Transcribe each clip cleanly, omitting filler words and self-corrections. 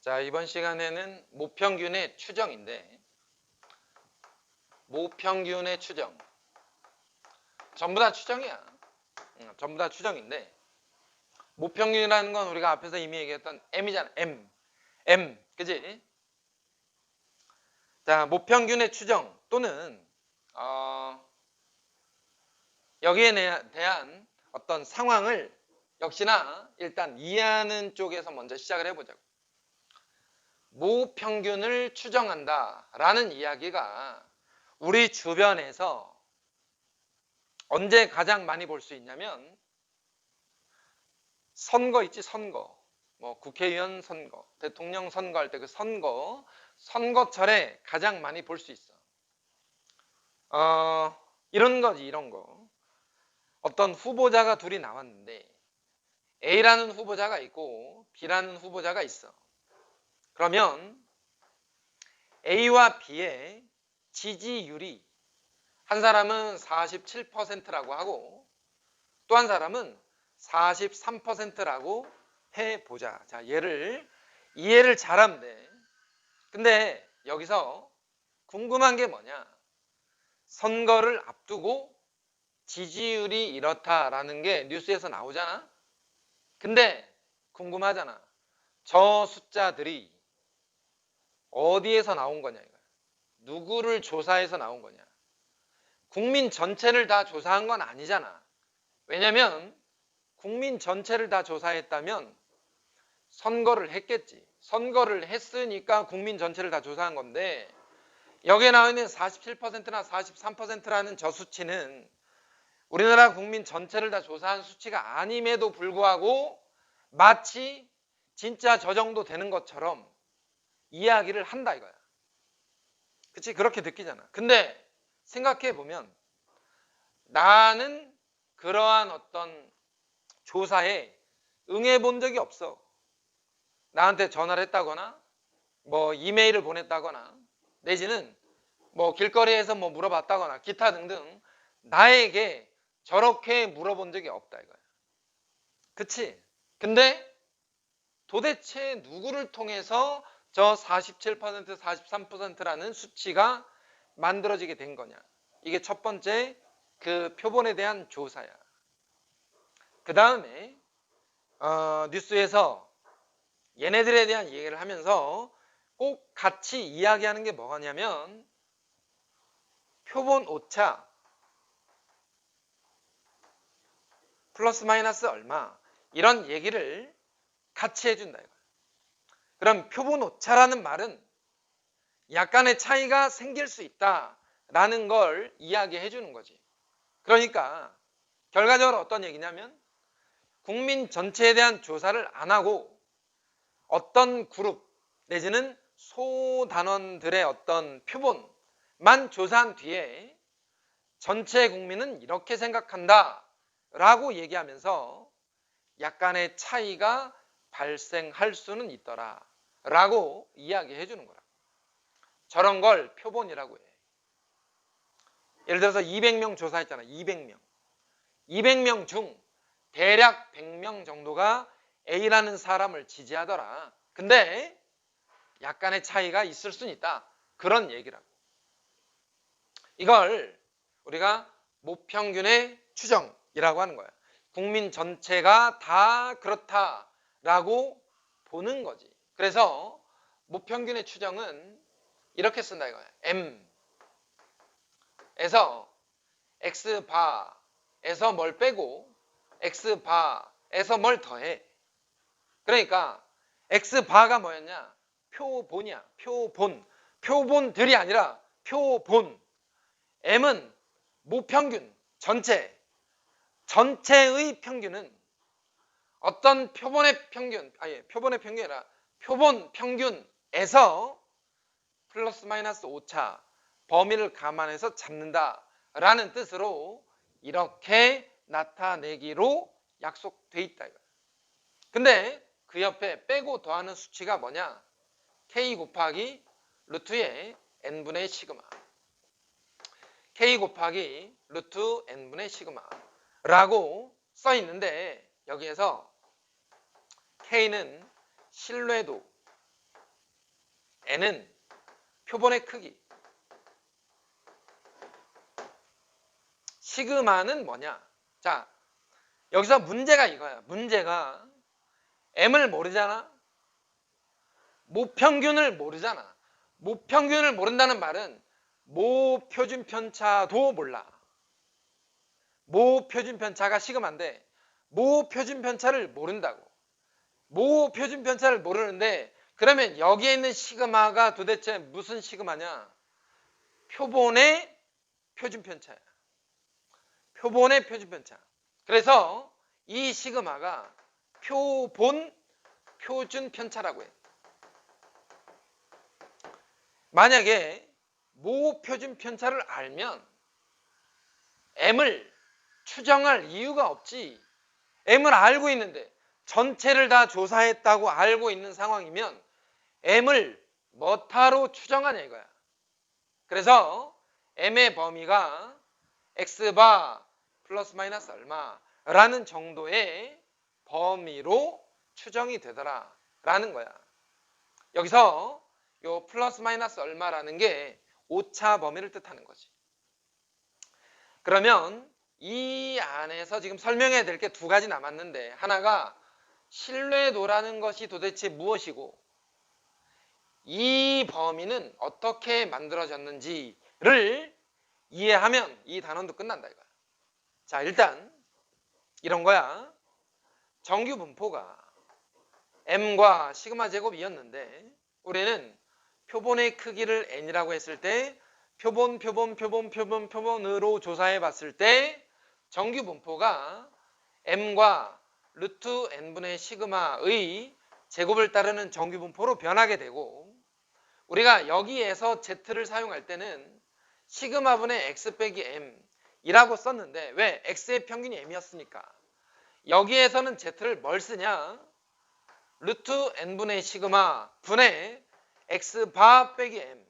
자, 이번 시간에는 모평균의 추정인데, 모평균의 추정. 전부 다 추정이야. 전부 다 추정인데, 모평균이라는 건 우리가 앞에서 이미 얘기했던 M이잖아. M. 그지? 자, 모평균의 추정 또는 여기에 대한 어떤 상황을 역시나 일단 이해하는 쪽에서 먼저 시작을 해보자고. 모평균을 추정한다라는 이야기가 우리 주변에서 언제 가장 많이 볼 수 있냐면 선거 있지, 선거. 뭐 국회의원 선거, 대통령 선거할 때 그 선거철에 가장 많이 볼 수 있어. 이런 거지, 이런 거. 어떤 후보자가 둘이 나왔는데 A라는 후보자가 있고 B라는 후보자가 있어. 그러면 A와 B의 지지율이 한 사람은 47%라고 하고 또 한 사람은 43%라고 해보자. 자, 이해를 잘하면 돼. 근데 여기서 궁금한 게 뭐냐? 선거를 앞두고 지지율이 이렇다라는 게 뉴스에서 나오잖아? 근데 궁금하잖아. 저 숫자들이 어디에서 나온 거냐 이거야. 누구를 조사해서 나온 거냐. 국민 전체를 다 조사한 건 아니잖아. 왜냐면 국민 전체를 다 조사했다면 선거를 했겠지. 선거를 했으니까 국민 전체를 다 조사한 건데 여기에 나와 있는 47%나 43%라는 저 수치는 우리나라 국민 전체를 다 조사한 수치가 아님에도 불구하고 마치 진짜 저 정도 되는 것처럼 이야기를 한다 이거야. 그치? 그렇게 느끼잖아. 근데 생각해보면 나는 그러한 어떤 조사에 응해본 적이 없어. 나한테 전화를 했다거나 뭐 이메일을 보냈다거나 내지는 뭐 길거리에서 뭐 물어봤다거나 기타 등등 나에게 저렇게 물어본 적이 없다 이거야. 그치? 근데 도대체 누구를 통해서 저 47%, 43%라는 수치가 만들어지게 된 거냐? 이게 첫 번째 그 표본에 대한 조사야. 그 다음에 뉴스에서 얘네들에 대한 얘기를 하면서 꼭 같이 이야기하는 게 뭐냐면 표본 오차 플러스 마이너스 얼마 이런 얘기를 같이 해준다 이거야. 그럼 표본 오차라는 말은 약간의 차이가 생길 수 있다라는 걸 이야기해 주는 거지. 그러니까 결과적으로 어떤 얘기냐면 국민 전체에 대한 조사를 안 하고 어떤 그룹 내지는 소단원들의 어떤 표본만 조사한 뒤에 전체 국민은 이렇게 생각한다 라고 얘기하면서 약간의 차이가 발생할 수는 있더라 라고 이야기해 주는 거라. 저런 걸 표본이라고 해. 예를 들어서 200명 조사했잖아. 200명 중 대략 100명 정도가 A라는 사람을 지지하더라. 근데 약간의 차이가 있을 수는 있다. 그런 얘기라고. 이걸 우리가 모평균의 추정이라고 하는 거야. 국민 전체가 다 그렇다라고 보는 거지. 그래서 모평균의 추정은 이렇게 쓴다 이거야. M에서 X바에서 뭘 빼고 X바에서 뭘 더해. 그러니까 X바가 뭐였냐? 표본이야. 표본들이 아니라 표본. M은 모평균, 전체의 평균은 어떤 표본의 평균, 표본의 평균이 아니라 표본 평균에서 플러스 마이너스 오차 범위를 감안해서 잡는다라는 뜻으로 이렇게 나타내기로 약속돼 있다 이거야. 근데 그 옆에 빼고 더하는 수치가 뭐냐? K 곱하기 루트의 n분의 시그마. K 곱하기 루트 n분의 시그마라고 써 있는데 여기에서 K는 신뢰도, n은 표본의 크기. 시그마는 뭐냐? 자, 여기서 문제가 이거야. 문제가 m을 모르잖아. 모평균을 모르잖아. 모평균을 모른다는 말은 모표준 편차도 몰라. 모표준 편차가 시그마인데 모표준 편차를 모른다고. 모표준 편차를 모르는데 그러면 여기에 있는 시그마가 도대체 무슨 시그마냐? 표본의 표준 편차야. 표본의 표준 편차. 그래서 이 시그마가 표본 표준 편차라고 해. 만약에 모표준 편차를 알면 m을 추정할 이유가 없지. m을 알고 있는데 전체를 다 조사했다고 알고 있는 상황이면 m을 뭐하로 추정하냐 이거야. 그래서 m의 범위가 x바 플러스 마이너스 얼마라는 정도의 범위로 추정이 되더라 라는 거야. 여기서 요 플러스 마이너스 얼마라는 게 오차 범위를 뜻하는 거지. 그러면 이 안에서 지금 설명해야 될 게 두 가지 남았는데 하나가 신뢰도라는 것이 도대체 무엇이고 이 범위는 어떻게 만들어졌는지를 이해하면 이 단원도 끝난다 이거야. 자, 일단 이런 거야. 정규 분포가 m과 시그마 제곱이었는데 우리는 표본의 크기를 n이라고 했을 때 표본으로 조사해 봤을 때 정규 분포가 m과 루트 n분의 시그마의 제곱을 따르는 정규 분포로 변하게 되고 우리가 여기에서 z를 사용할 때는 시그마분의 x 빼기 m이라고 썼는데 왜? x의 평균이 m이었으니까 여기에서는 z를 뭘 쓰냐? 루트 n분의 시그마 분의 x바 빼기 m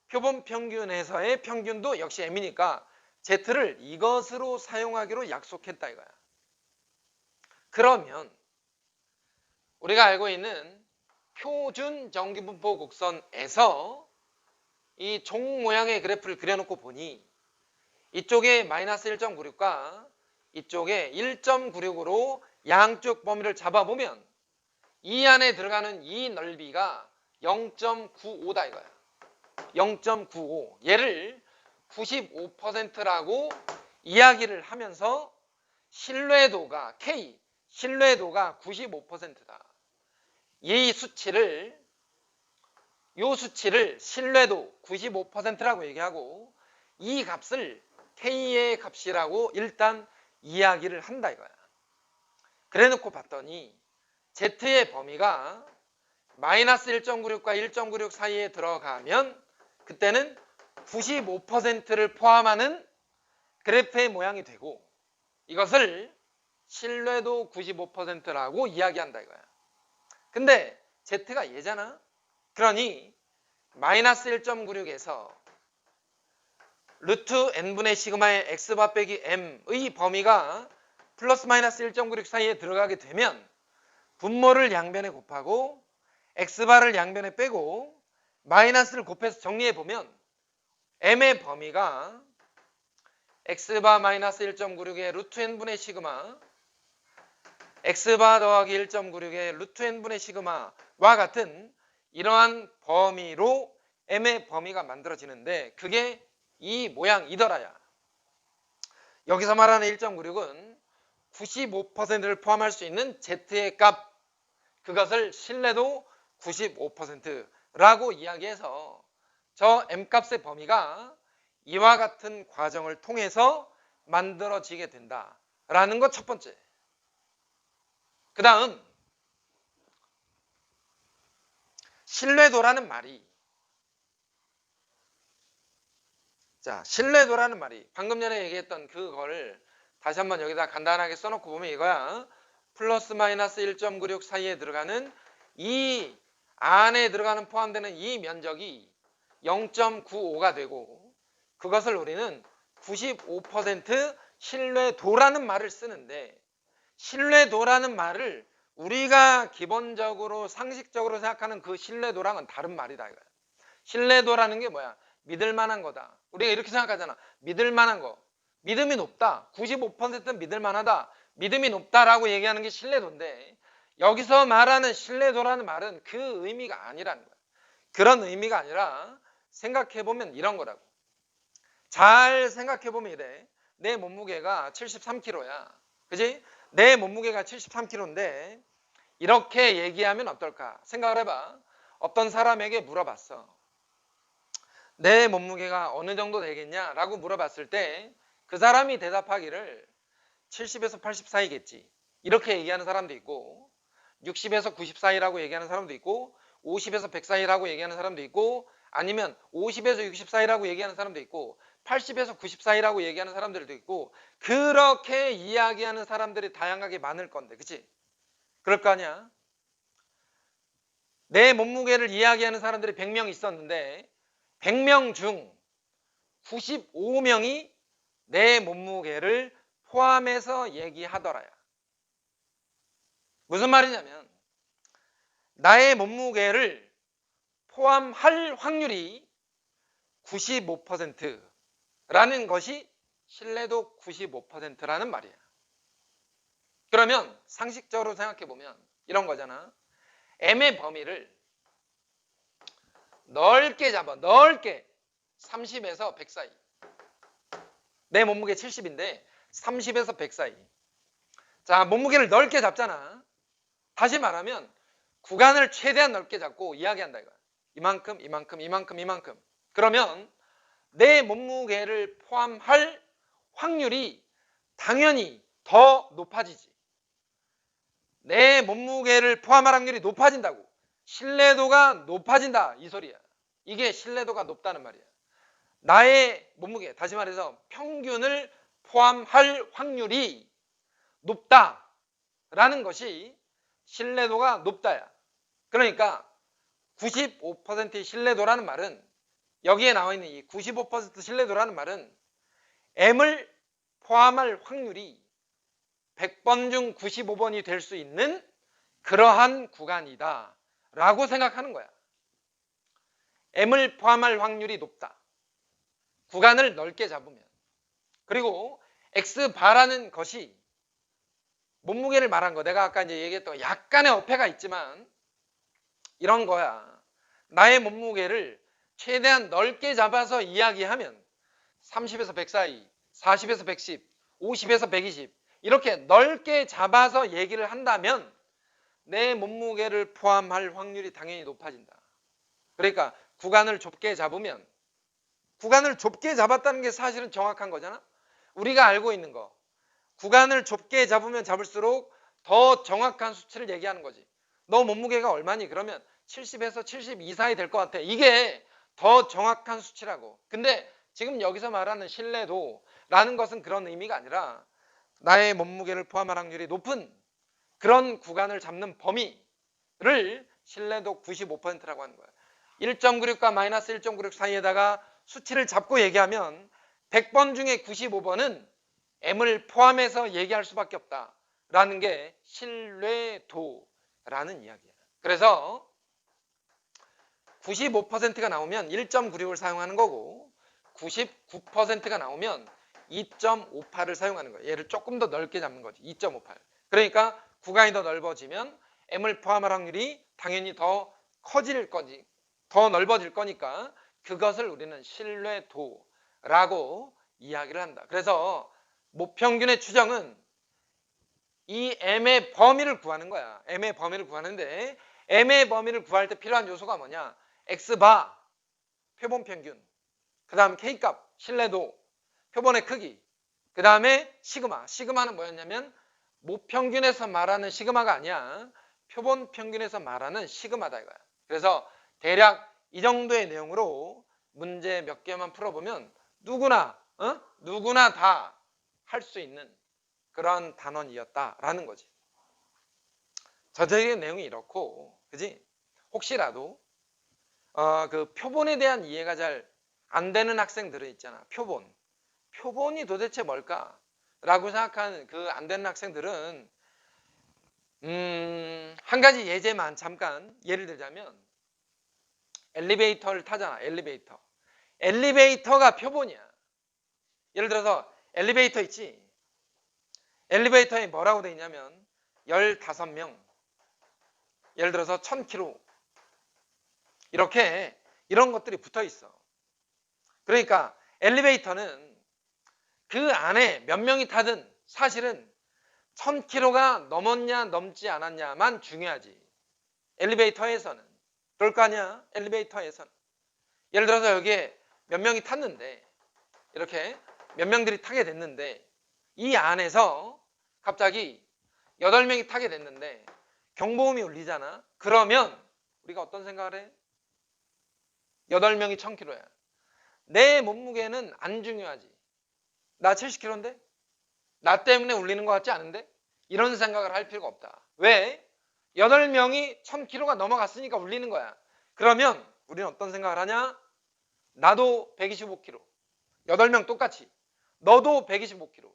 표본 평균에서의 평균도 역시 m이니까 z를 이것으로 사용하기로 약속했다 이거야. 그러면 우리가 알고 있는 표준 정규분포 곡선에서 이 종 모양의 그래프를 그려놓고 보니 이쪽에 마이너스 1.96과 이쪽에 1.96으로 양쪽 범위를 잡아보면 이 안에 들어가는 이 넓이가 0.95다 이거야. 0.95. 얘를 95%라고 이야기를 하면서 신뢰도가 K, 신뢰도가 95%다. 이 수치를 신뢰도 95%라고 얘기하고 이 값을 K의 값이라고 일단 이야기를 한다 이거야. 그래 놓고 봤더니 Z의 범위가 마이너스 1.96과 1.96 사이에 들어가면 그때는 95%를 포함하는 그래프의 모양이 되고 이것을 신뢰도 95%라고 이야기한다 이거야. 근데 Z가 얘잖아. 그러니 마이너스 1.96에서 루트 n분의 시그마의 x바 빼기 m의 범위가 플러스 마이너스 1.96 사이에 들어가게 되면 분모를 양변에 곱하고 x바를 양변에 빼고 마이너스를 곱해서 정리해보면 m의 범위가 x바 마이너스 1.96의 루트 n분의 시그마 x바 더하기 1.96의 루트 n분의 시그마와 같은 이러한 범위로 m의 범위가 만들어지는데 그게 이 모양이더라야. 여기서 말하는 1.96은 95%를 포함할 수 있는 z의 값 그것을 신뢰도 95%라고 이야기해서 저 m값의 범위가 이와 같은 과정을 통해서 만들어지게 된다라는 것 첫 번째. 그 다음 신뢰도라는 말이 신뢰도라는 말이 방금 전에 얘기했던 그거를 다시 한번 여기다 간단하게 써놓고 보면 이거야. 플러스 마이너스 1.96 사이에 들어가는 이 안에 들어가는 포함되는 이 면적이 0.95가 되고 그것을 우리는 95% 신뢰도라는 말을 쓰는데 신뢰도라는 말을 우리가 기본적으로 상식적으로 생각하는 그 신뢰도랑은 다른 말이다 이거야. 신뢰도라는 게 뭐야? 믿을 만한 거다. 우리가 이렇게 생각하잖아. 믿을 만한 거. 믿음이 높다. 95%는 믿을 만하다. 믿음이 높다라고 얘기하는 게 신뢰도인데 여기서 말하는 신뢰도라는 말은 그 의미가 아니라는 거야. 그런 의미가 아니라 생각해보면 이런 거라고. 잘 생각해보면 이래. 내 몸무게가 73kg야. 그지? 내 몸무게가 73kg인데 이렇게 얘기하면 어떨까? 생각을 해봐. 어떤 사람에게 물어봤어. 내 몸무게가 어느 정도 되겠냐? 라고 물어봤을 때 그 사람이 대답하기를 70에서 80 사이겠지. 이렇게 얘기하는 사람도 있고 60에서 90 사이라고 얘기하는 사람도 있고 50에서 100 사이라고 얘기하는 사람도 있고 아니면 50에서 60 사이라고 얘기하는 사람도 있고 80에서 90 사이라고 얘기하는 사람들도 있고 그렇게 이야기하는 사람들이 다양하게 많을 건데 그치? 그럴 거 아니야? 내 몸무게를 이야기하는 사람들이 100명 있었는데 100명 중 95명이 내 몸무게를 포함해서 얘기하더라야. 무슨 말이냐면 나의 몸무게를 포함할 확률이 95%라는 것이 신뢰도 95%라는 말이야. 그러면 상식적으로 생각해보면 이런 거잖아. M의 범위를 넓게 잡아. 넓게. 30에서 100 사이. 내 몸무게 70인데 30에서 100 사이. 자, 몸무게를 넓게 잡잖아. 다시 말하면 구간을 최대한 넓게 잡고 이야기한다 이거야. 이만큼, 이만큼, 이만큼, 이만큼. 그러면 내 몸무게를 포함할 확률이 당연히 더 높아지지. 내 몸무게를 포함할 확률이 높아진다고. 신뢰도가 높아진다 이 소리야. 이게 신뢰도가 높다는 말이야. 나의 몸무게, 다시 말해서 평균을 포함할 확률이 높다라는 것이 신뢰도가 높다야. 그러니까 95%의 신뢰도라는 말은 여기에 나와 있는 이 95% 신뢰도라는 말은 M을 포함할 확률이 100번 중 95번이 될 수 있는 그러한 구간이다 라고 생각하는 거야. M을 포함할 확률이 높다. 구간을 넓게 잡으면. 그리고 X바라는 것이 몸무게를 말한 거. 내가 아까 이제 얘기했던 약간의 어폐가 있지만 이런 거야. 나의 몸무게를 최대한 넓게 잡아서 이야기하면 30에서 100 사이, 40에서 110, 50에서 120 이렇게 넓게 잡아서 얘기를 한다면 내 몸무게를 포함할 확률이 당연히 높아진다. 그러니까 구간을 좁게 잡으면 구간을 좁게 잡았다는 게 사실은 정확한 거잖아. 우리가 알고 있는 거. 구간을 좁게 잡으면 잡을수록 더 정확한 수치를 얘기하는 거지. 너 몸무게가 얼마니? 그러면 70에서 72 사이 될 것 같아. 이게 더 정확한 수치라고. 근데 지금 여기서 말하는 신뢰도라는 것은 그런 의미가 아니라 나의 몸무게를 포함할 확률이 높은 그런 구간을 잡는 범위를 신뢰도 95%라고 하는 거야. 1.96과 마이너스 1.96 사이에다가 수치를 잡고 얘기하면 100번 중에 95번은 M을 포함해서 얘기할 수밖에 없다라는 게 신뢰도라는 이야기야. 그래서 95%가 나오면 1.96을 사용하는 거고 99%가 나오면 2.58을 사용하는 거예요. 얘를 조금 더 넓게 잡는 거지. 2.58. 그러니까 구간이 더 넓어지면 M을 포함할 확률이 당연히 더 커질 거지. 더 넓어질 거니까 그것을 우리는 신뢰도라고 이야기를 한다. 그래서 모평균의 추정은 이 M의 범위를 구하는 거야. M의 범위를 구하는데 M의 범위를 구할 때 필요한 요소가 뭐냐? X바, 표본 평균, 그 다음 K값, 신뢰도, 표본의 크기, 그 다음에 시그마. 시그마는 뭐였냐면 모평균에서 말하는 시그마가 아니야. 표본 평균에서 말하는 시그마다 이거야. 그래서 대략 이 정도의 내용으로 문제 몇 개만 풀어보면 누구나 다 할 수 있는 그런 단원이었다라는 거지. 전체적인 내용이 이렇고, 그지? 혹시라도 그 표본에 대한 이해가 잘 안 되는 학생들은 있잖아. 표본이 도대체 뭘까? 라고 생각하는 그 안 되는 학생들은 한 가지 예제만 잠깐 예를 들자면 엘리베이터를 타잖아. 엘리베이터가 표본이야. 예를 들어서 엘리베이터 있지. 엘리베이터에 뭐라고 돼 있냐면 15명, 예를 들어서 1000km 이렇게 이런 것들이 붙어 있어. 그러니까 엘리베이터는 그 안에 몇 명이 타든 사실은 1000km가 넘었냐 넘지 않았냐만 중요하지. 엘리베이터에서는. 그럴 거 아니야. 엘리베이터에서는. 예를 들어서 여기에 몇 명이 탔는데, 이렇게 몇 명들이 타게 됐는데, 이 안에서 갑자기 8명이 타게 됐는데 경보음이 울리잖아. 그러면 우리가 어떤 생각을 해? 8명이 1000km야. 내 몸무게는 안 중요하지. 나 70kg인데? 나 때문에 울리는 것 같지 않은데? 이런 생각을 할 필요가 없다. 왜? 8명이 1000km가 넘어갔으니까 울리는 거야. 그러면 우리는 어떤 생각을 하냐? 나도 125kg. 8명 똑같이. 너도 125kg.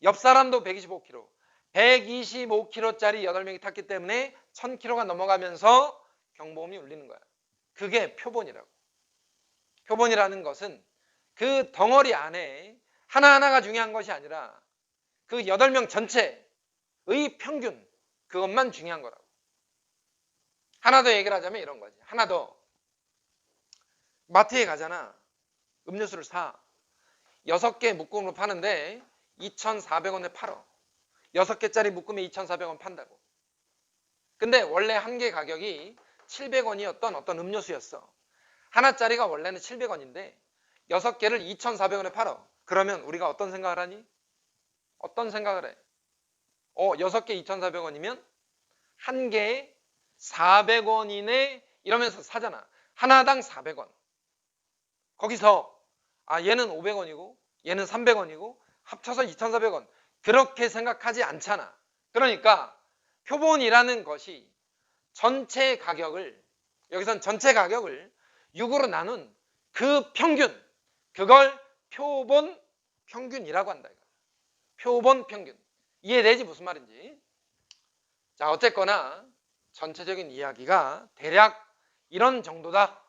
옆 사람도 125kg. 125kg짜리 8명이 탔기 때문에 1000km가 넘어가면서 경보음이 울리는 거야. 그게 표본이라고. 표본이라는 것은 그 덩어리 안에 하나하나가 중요한 것이 아니라 그 8명 전체의 평균, 그것만 중요한 거라고. 하나 더 얘기를 하자면 이런 거지. 하나 더. 마트에 가잖아. 음료수를 사. 6개 묶음으로 파는데 2,400원에 팔어. 6개짜리 묶음에 2,400원 판다고. 근데 원래 한 개 가격이 700원이었던 어떤 음료수였어. 하나짜리가 원래는 700원인데 6개를 2,400원에 팔어. 그러면 우리가 어떤 생각을 하니? 어떤 생각을 해? 6개 2,400원이면 한 개에 400원이네 이러면서 사잖아. 하나당 400원. 거기서 얘는 500원이고 얘는 300원이고 합쳐서 2,400원. 그렇게 생각하지 않잖아. 그러니까 표본이라는 것이 전체 가격을, 여기선 전체 가격을 6으로 나눈 그 평균, 그걸 표본 평균이라고 한다. 표본 평균. 이해되지? 무슨 말인지. 자, 어쨌거나 전체적인 이야기가 대략 이런 정도다.